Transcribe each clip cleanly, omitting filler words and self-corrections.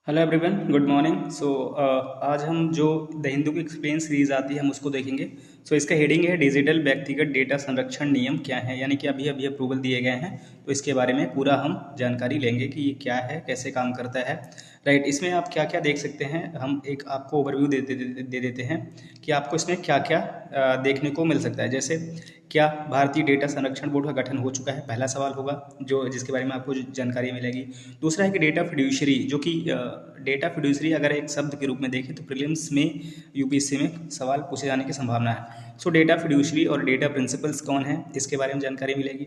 Hello everyone, good morning. आज हम जो द हिंदू की एक्सप्लेन सीरीज आती है हम उसको देखेंगे। इसका हेडिंग है डिजिटल व्यक्तिगत डेटा संरक्षण नियम क्या है, यानी कि अभी अभी अप्रूवल दिए गए हैं। तो इसके बारे में पूरा हम जानकारी लेंगे कि ये क्या है, कैसे काम करता है। राइट, इसमें आप क्या क्या देख सकते हैं, हम एक आपको ओवरव्यू दे देते हैं कि आपको इसमें क्या क्या देखने को मिल सकता है। जैसे क्या भारतीय डेटा संरक्षण बोर्ड का गठन हो चुका है, पहला सवाल होगा जो जिसके बारे में आपको जानकारी मिलेगी। दूसरा है कि डेटा फिड्यूशरी, जो कि डेटा फिड्यूशरी अगर एक शब्द के रूप में देखें तो प्रीलिम्स में यूपीएससी में सवाल पूछे जाने की संभावना है। डेटा फिड्यूशरी और डेटा प्रिंसिपल्स कौन है, इसके बारे में जानकारी मिलेगी।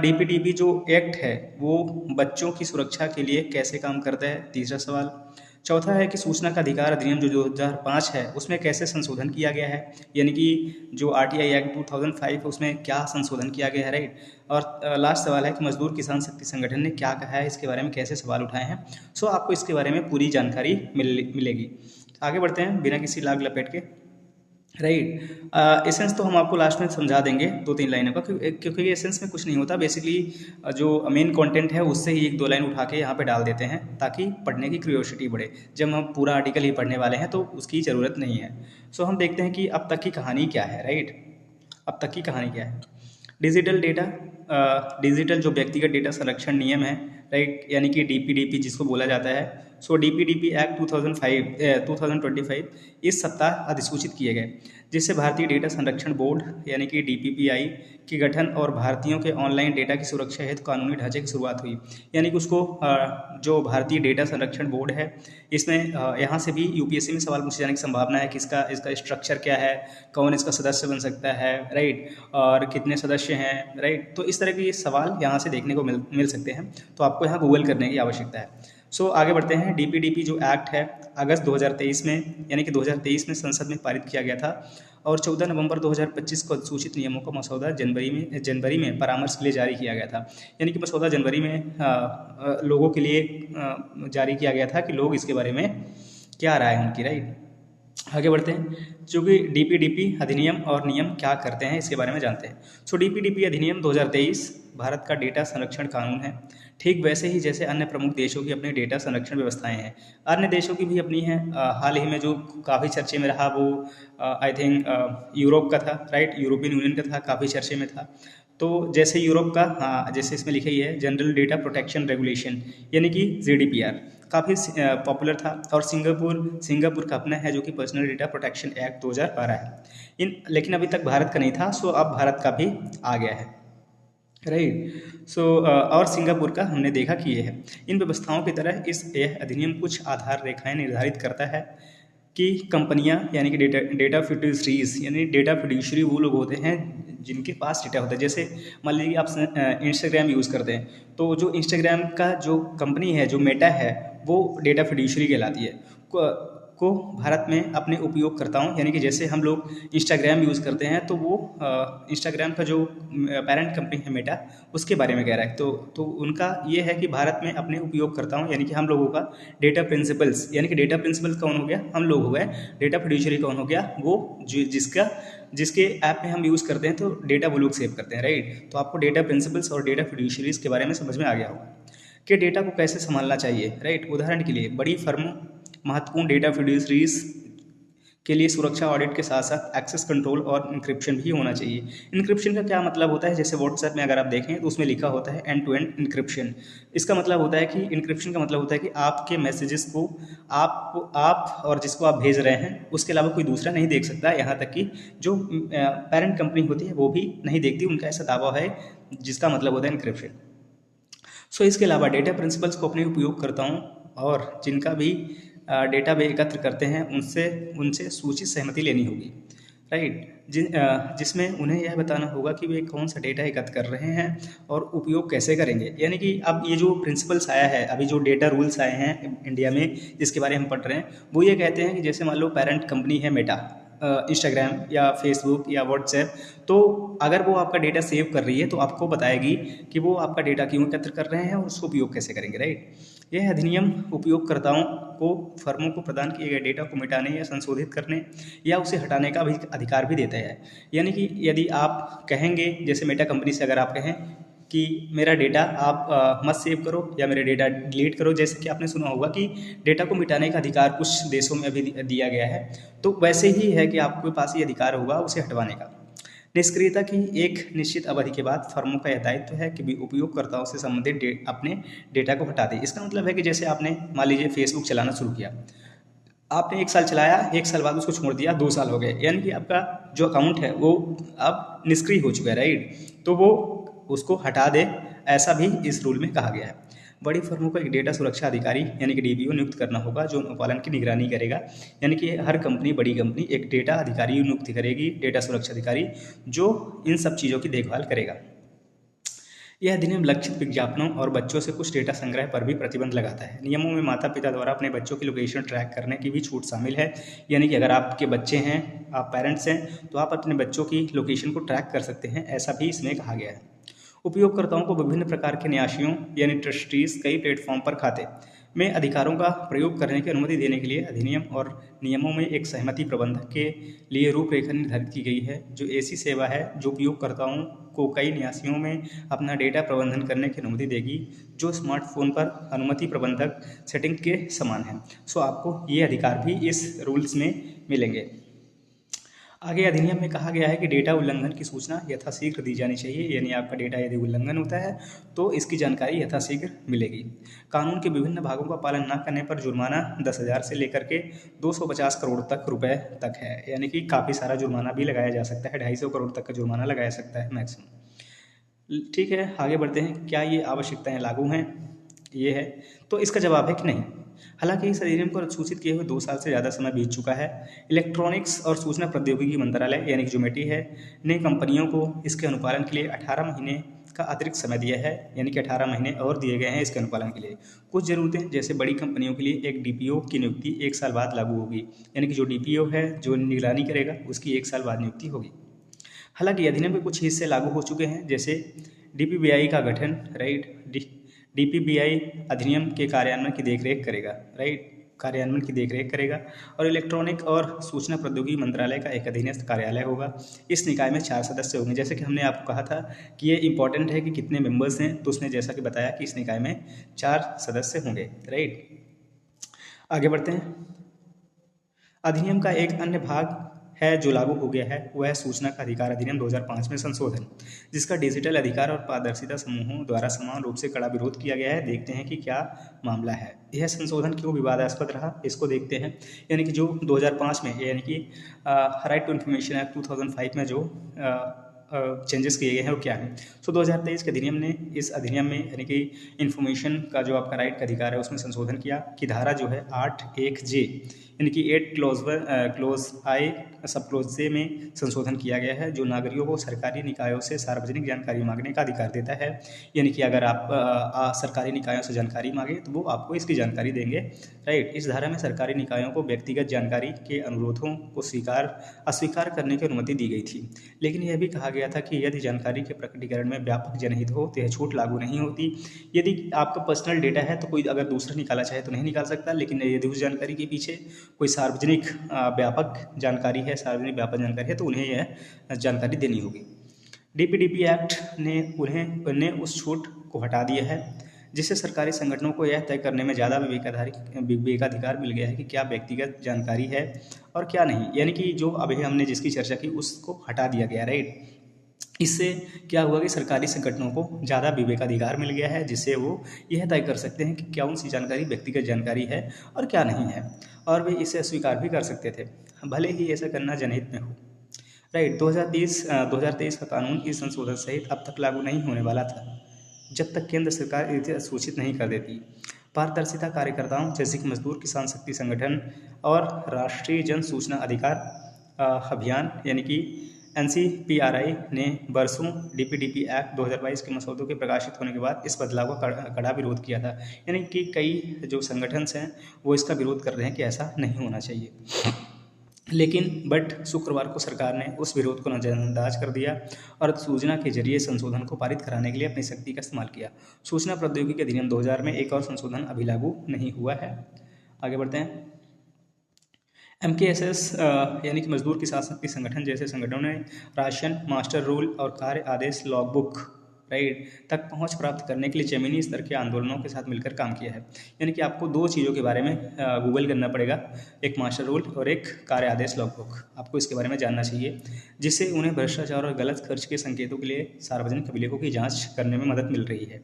डीपीडीपी जो एक्ट है वो बच्चों की सुरक्षा के लिए कैसे काम करता है, तीसरा सवाल। चौथा है कि सूचना का अधिकार अधिनियम जो 2005 है उसमें कैसे संशोधन किया गया है, यानी कि जो आरटीआई एक्ट 2005 है उसमें क्या संशोधन किया गया है। राइट, और लास्ट सवाल है कि मजदूर किसान शक्ति संगठन ने क्या कहा है, इसके बारे में कैसे सवाल उठाए हैं। आपको इसके बारे में पूरी जानकारी मिलेगी। आगे बढ़ते हैं बिना किसी लाग लपेट के। राइट, एसेंस तो हम आपको लास्ट में समझा देंगे 2-3 लाइनों का, क्योंकि एसेंस में कुछ नहीं होता। बेसिकली जो मेन कंटेंट है उससे ही 1-2 लाइन उठा के यहाँ पे डाल देते हैं ताकि पढ़ने की क्यूरियोसिटी बढ़े। जब हम पूरा आर्टिकल ही पढ़ने वाले हैं तो उसकी ज़रूरत नहीं है। हम देखते हैं कि अब तक की कहानी क्या है। राइट, अब तक की कहानी क्या है। डिजिटल डेटा, डिजिटल जो व्यक्तिगत डेटा संरक्षण नियम है, राइट, यानी कि डीपीडीपी जिसको बोला जाता है। डीपीडीपी एक्ट 2025 इस सप्ताह अधिसूचित किए गए, जिससे भारतीय डेटा संरक्षण बोर्ड यानी कि डीपीपीआई की गठन और भारतीयों के ऑनलाइन डेटा की सुरक्षा हेतु कानूनी ढांचे की शुरुआत हुई। यानी कि उसको जो भारतीय डेटा संरक्षण बोर्ड है इसमें यहाँ से भी यूपीएससी में सवाल पूछे जाने की संभावना है कि इसका स्ट्रक्चर क्या है, कौन इसका सदस्य बन सकता है, राइट, और कितने सदस्य हैं। राइट, तो इस तरह के सवाल यहाँ से देखने को मिल सकते हैं, तो आपको यहाँ गूगल करने की आवश्यकता है। आगे बढ़ते हैं। डीपीडीपी जो एक्ट है अगस्त 2023 में यानी कि 2023 में संसद में पारित किया गया था और 14 नवंबर 2025 को अधिसूचित नियमों का मसौदा जनवरी में परामर्श के लिए जारी किया गया था। यानी कि मसौदा जनवरी में लोगों के लिए जारी किया गया था कि लोग इसके बारे में क्या राय है उनकी। राइट, आगे बढ़ते हैं। चूँकि डीपीडीपी अधिनियम और नियम क्या करते हैं इसके बारे में जानते हैं। डीपीडीपी अधिनियम 2023 भारत का डेटा संरक्षण कानून है, ठीक वैसे ही जैसे अन्य प्रमुख देशों की अपनी डेटा संरक्षण व्यवस्थाएं हैं। अन्य देशों की भी अपनी हैं। हाल ही में जो काफ़ी चर्चे में रहा वो आई थिंक यूरोप का था। राइट, यूरोपियन यूनियन का था, काफ़ी चर्चे में था। तो जैसे यूरोप का, हाँ, जैसे इसमें लिखा ही है जनरल डेटा प्रोटेक्शन रेगुलेशन यानी कि जीडीपीआर, काफ़ी पॉपुलर था। और सिंगापुर का अपना है जो कि पर्सनल डेटा प्रोटेक्शन एक्ट 2012 है। लेकिन अभी तक भारत का नहीं था, अब भारत का भी आ गया है। राइट, और सिंगापुर का हमने देखा कि ये है। इन व्यवस्थाओं की तरह यह अधिनियम कुछ आधार रेखाएं निर्धारित करता है कि कंपनियां यानी कि डेटा फिड्यूसरीज यानी डेटा फिड्यूशरी वो लोग होते हैं जिनके पास डेटा होता है। जैसे मान लीजिए आप इंस्टाग्राम यूज़ करते हैं, तो जो इंस्टाग्राम का जो कंपनी है जो मेटा है वो डेटा फिड्यूशरी कहलाती है। को भारत में अपने उपयोगकर्ताओं यानी कि जैसे हम लोग इंस्टाग्राम यूज़ करते हैं तो वो इंस्टाग्राम का जो पेरेंट कंपनी है मेटा उसके बारे में कह रहा है। तो उनका ये है कि भारत में अपने उपयोगकर्ताओं यानी कि हम लोगों का डेटा प्रिंसिपल्स यानी कि डेटा प्रिंसिपल्स कौन हो गया, हम लोग हो गए। डेटा फिड्यूशरी कौन हो गया, वो जिसके ऐप में हम यूज़ करते हैं तो डेटा वो लोग सेव करते हैं। राइट, तो आपको डेटा प्रिंसिपल्स और डेटा फिड्यूशरीज के बारे में समझ में आ गया होगा कि डेटा को कैसे संभालना चाहिए। राइट, उदाहरण के लिए बड़ी फर्मों महत्वपूर्ण डेटा फिड्यूसरीज के लिए सुरक्षा ऑडिट के साथ साथ एक्सेस कंट्रोल और इंक्रिप्शन भी होना चाहिए। इंक्रिप्शन का क्या मतलब होता है, जैसे व्हाट्सएप में अगर आप देखें तो उसमें लिखा होता है एंड टू एंड इंक्रिप्शन। इसका मतलब होता है कि इंक्रिप्शन का मतलब होता है कि आपके मैसेजेस को आप और जिसको आप भेज रहे हैं उसके अलावा कोई दूसरा नहीं देख सकता, यहाँ तक कि जो पेरेंट कंपनी होती है वो भी नहीं देखती। उनका ऐसा दावा है जिसका मतलब होता है इंक्रिप्शन। इसके अलावा डेटा प्रिंसिपल्स को अपने उपयोगकर्ताओं और जिनका भी डेटा वे एकत्र करते हैं उनसे सूचित सहमति लेनी होगी। राइट, जिसमें उन्हें यह बताना होगा कि वे कौन सा डेटा एकत्र कर रहे हैं और उपयोग कैसे करेंगे। यानी कि अब ये जो प्रिंसिपल्स आया है, अभी जो डेटा रूल्स आए हैं इंडिया में जिसके बारे में हम पढ़ रहे हैं, वो ये कहते हैं कि जैसे मान लो पेरेंट कंपनी है मेटा, इंस्टाग्राम या फेसबुक या व्हाट्सएप, तो अगर वो आपका डेटा सेव कर रही है तो आपको बताएगी कि वो आपका डेटा क्यों एकत्र कर रहे हैं और उसको उपयोग कैसे करेंगे। राइट, यह अधिनियम उपयोगकर्ताओं को फर्मों को प्रदान किए गए डेटा को मिटाने या संशोधित करने या उसे हटाने का भी अधिकार भी देता है। यानी कि यदि आप कहेंगे, जैसे मेटा कंपनी से अगर आप कहें कि मेरा डेटा आप मत सेव करो या मेरा डेटा डिलीट करो। जैसे कि आपने सुना होगा कि डेटा को मिटाने का अधिकार कुछ देशों में अभी दिया गया है, तो वैसे ही है कि आपके पास ये अधिकार होगा उसे हटवाने का। निष्क्रियता की एक निश्चित अवधि के बाद फर्मों का यह दायित्व है कि भी उपयोगकर्ताओं से संबंधित अपने डेटा को हटा दें। इसका मतलब है कि जैसे आपने मान लीजिए फेसबुक चलाना शुरू किया, आपने 1 साल चलाया, 1 साल बाद उसको छोड़ दिया, 2 साल हो गए, यानी कि आपका जो अकाउंट है वो अब निष्क्रिय हो चुका है, राइट। तो वो उसको हटा दे, ऐसा भी इस रूल में कहा गया है। बड़ी फर्मों को एक डेटा सुरक्षा अधिकारी यानी कि डीबीओ नियुक्त करना होगा जो अनुपालन की निगरानी करेगा। यानी कि हर कंपनी, बड़ी कंपनी एक डेटा अधिकारी नियुक्त करेगी, डेटा सुरक्षा अधिकारी, जो इन सब चीज़ों की देखभाल करेगा। यह अधिनियम लक्षित विज्ञापनों और बच्चों से कुछ डेटा संग्रह पर भी प्रतिबंध लगाता है। नियमों में माता पिता द्वारा अपने बच्चों की लोकेशन ट्रैक करने की भी छूट शामिल है। यानी कि अगर आपके बच्चे हैं, आप पेरेंट्स हैं, तो आप अपने बच्चों की लोकेशन को ट्रैक कर सकते हैं, ऐसा भी इसमें कहा गया है। उपयोगकर्ताओं को विभिन्न प्रकार के न्यासियों यानी ट्रस्टीज कई प्लेटफॉर्म पर खाते में अधिकारों का प्रयोग करने की अनुमति देने के लिए अधिनियम और नियमों में एक सहमति प्रबंधक के लिए रूपरेखा निर्धारित की गई है, जो ऐसी सेवा है जो उपयोगकर्ताओं को कई न्यासियों में अपना डेटा प्रबंधन करने की अनुमति देगी, जो स्मार्टफोन पर अनुमति प्रबंधक सेटिंग के समान है। सो आपको ये अधिकार भी इस रूल्स में मिलेंगे। आगे अधिनियम में कहा गया है कि डेटा उल्लंघन की सूचना यथाशीघ्र दी जानी चाहिए। यानी आपका डेटा यदि उल्लंघन होता है तो इसकी जानकारी यथाशीघ्र मिलेगी। कानून के विभिन्न भागों का पालन न करने पर जुर्माना 10,000 से लेकर के 250 करोड़ तक रुपए तक है। यानी कि काफ़ी सारा जुर्माना भी लगाया जा सकता है, 250 करोड़ तक का जुर्माना लगाया सकता है मैक्सिमम। ठीक है, आगे बढ़ते हैं। क्या ये आवश्यकताएँ लागू हैं? ये है, तो इसका जवाब है कि नहीं। हालांकि इस अधिनियम को सूचित किए हुए 2 साल से ज़्यादा समय बीत चुका है। इलेक्ट्रॉनिक्स और सूचना प्रौद्योगिकी मंत्रालय यानी कि जो मेटी है ने कंपनियों को इसके अनुपालन के लिए 18 महीने का अतिरिक्त समय दिया है। यानी कि 18 महीने और दिए गए हैं इसके अनुपालन के लिए। कुछ ज़रूरतें, जैसे बड़ी कंपनियों के लिए एक डीपीओ की नियुक्ति 1 साल बाद लागू होगी। यानी कि जो डीपीओ है, जो निगरानी करेगा, उसकी 1 साल बाद नियुक्ति होगी। हालांकि अधिनियम के कुछ हिस्से लागू हो चुके हैं, जैसे डीपीबीआई का गठन, राइट। डीपीबीआई अधिनियम के कार्यान्वयन की देखरेख करेगा, राइट, कार्यान्वयन की देखरेख करेगा। और इलेक्ट्रॉनिक और सूचना प्रौद्योगिकी मंत्रालय का एक अधीनस्थ कार्यालय होगा। इस निकाय में 4 सदस्य होंगे। जैसे कि हमने आपको कहा था कि ये इंपॉर्टेंट है कि कितने मेंबर्स हैं, तो उसने जैसा कि बताया कि इस निकाय में 4 सदस्य होंगे, राइट। आगे बढ़ते हैं। अधिनियम का एक अन्य भाग है जो लागू हो गया है, वह है सूचना का अधिकार अधिनियम 2005 में संशोधन, जिसका डिजिटल अधिकार और पारदर्शिता समूहों द्वारा समान रूप से कड़ा विरोध किया गया है। देखते हैं कि क्या मामला है। यह संशोधन क्यों विवादास्पद रहा, इसको देखते हैं। यानी कि जो 2005 में, यानी कि राइट टू इन्फॉर्मेशन एक्ट 2005 में जो चेंजेस किए गए हैं वो क्या है। सो 2023 के अधिनियम ने इस अधिनियम में यानी कि इन्फॉर्मेशन का जो आपका राइट का अधिकार है उसमें संशोधन किया कि धारा जो है 8(1)(j यानी कि 8 क्लोज आई सब क्लोज जे में संशोधन किया गया है, जो नागरिकों को सरकारी निकायों से सार्वजनिक जानकारी मांगने का अधिकार देता है। यानी कि अगर आप सरकारी निकायों से जानकारी मांगे तो वो आपको इसकी जानकारी देंगे, राइट। इस धारा में सरकारी निकायों को व्यक्तिगत जानकारी के अनुरोधों को अस्वीकार करने की अनुमति दी गई थी। लेकिन यह भी कहा गया था कि यदि जानकारी के प्रकटीकरण में व्यापक जनहित हो तो यह छूट लागू नहीं होती। यदि आपका पर्सनल डेटा है तो कोई अगर दूसरा निकाला चाहे तो नहीं निकाल सकता, लेकिन यदि उस जानकारी के पीछे कोई सार्वजनिक व्यापक जानकारी है, सार्वजनिक व्यापक जानकारी है, तो उन्हें यह जानकारी देनी होगी। डीपीडीपी एक्ट ने उस छूट को हटा दिया है, जिससे सरकारी संगठनों को यह तय करने में ज़्यादा विवेकाधिकार मिल गया है कि क्या व्यक्तिगत जानकारी है और क्या नहीं। यानी कि जो अभी हमने जिसकी चर्चा की उसको हटा दिया गया, राइट। इससे क्या हुआ कि सरकारी संगठनों को ज़्यादा विवेकाधिकार मिल गया है, जिससे वो यह तय कर सकते हैं कि कौन सी जानकारी व्यक्तिगत जानकारी है और क्या नहीं है, और वे इसे अस्वीकार भी कर सकते थे, भले ही ऐसा करना जनहित में हो, राइट। 2023 का कानून इस संशोधन सहित अब तक लागू नहीं होने वाला था, जब तक केंद्र सरकार इसे सूचित नहीं कर देती। पारदर्शिता कार्यकर्ताओं जैसे कि मजदूर किसान शक्ति संगठन और राष्ट्रीय जन सूचना अधिकार अभियान यानी कि NCPRI ने वर्षों डीपीडीपी एक्ट 2022 के मसौदों के प्रकाशित होने के बाद इस बदलाव का कड़ा विरोध किया था। यानी कि कई जो संगठन हैं वो इसका विरोध कर रहे हैं कि ऐसा नहीं होना चाहिए। लेकिन शुक्रवार को सरकार ने उस विरोध को नजरअंदाज कर दिया और सूचना के जरिए संशोधन को पारित कराने के लिए अपनी शक्ति का इस्तेमाल किया। सूचना प्रौद्योगिकी अधिनियम 2000 में एक और संशोधन अभी लागू नहीं हुआ है। आगे बढ़ते हैं। MKSS यानी कि मजदूर किसान शक्ति संगठन जैसे संगठनों ने राशन मास्टर रूल और कार्य आदेश लॉगबुक राइट तक पहुंच प्राप्त करने के लिए जमीनी स्तर के आंदोलनों के साथ मिलकर काम किया है। यानी कि आपको दो चीज़ों के बारे में गूगल करना पड़ेगा, एक मास्टर रोल और एक कार्य आदेश लॉगबुक। आपको इसके बारे में जानना चाहिए, जिससे उन्हें भ्रष्टाचार और गलत खर्च के संकेतों के लिए सार्वजनिक अभिलेखों की जांच करने में मदद मिल रही है।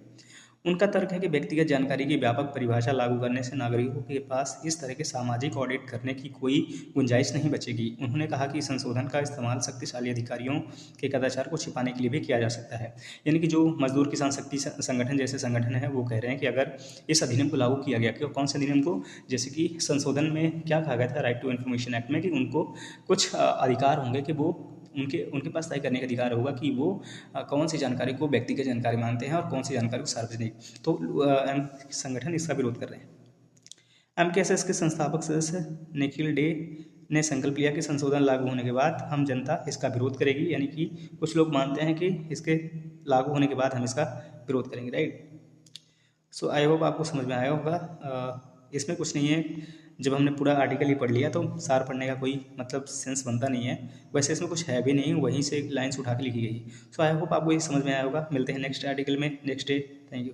उनका तर्क है कि व्यक्तिगत जानकारी की व्यापक परिभाषा लागू करने से नागरिकों के पास इस तरह के सामाजिक ऑडिट करने की कोई गुंजाइश नहीं बचेगी। उन्होंने कहा कि संशोधन का इस्तेमाल शक्तिशाली अधिकारियों के कदाचार को छिपाने के लिए भी किया जा सकता है। यानी कि जो मजदूर किसान शक्ति संगठन जैसे संगठन है वो कह रहे हैं कि अगर इस अधिनियम को लागू किया गया, कि कौन से अधिनियम को, जैसे कि संशोधन में क्या कहा गया था राइट टू इन्फॉर्मेशन एक्ट में, कि उनको कुछ अधिकार होंगे कि वो उनके उनके पास तय करने का अधिकार होगा कि वो कौन सी जानकारी को व्यक्तिगत जानकारी मानते हैं और कौन सी जानकारी को सार्वजनिक। तो संगठन इसका विरोध कर रहे हैं। MKSS के संस्थापक सदस्य निखिल डे ने संकल्प लिया कि संशोधन लागू होने के बाद हम जनता इसका विरोध करेगी। यानी कि कुछ लोग मानते हैं कि इसके लागू होने के बाद हम इसका विरोध करेंगे, राइट। सो आई होप आपको समझ में आया होगा। इसमें कुछ नहीं है, जब हमने पूरा आर्टिकल ही पढ़ लिया तो सार पढ़ने का कोई मतलब सेंस बनता नहीं है। वैसे इसमें कुछ है भी नहीं, वहीं से लाइन्स उठा के लिखी गई। सो आई होप आपको ये समझ में आया होगा। मिलते हैं नेक्स्ट आर्टिकल में नेक्स्ट डे। Thank you.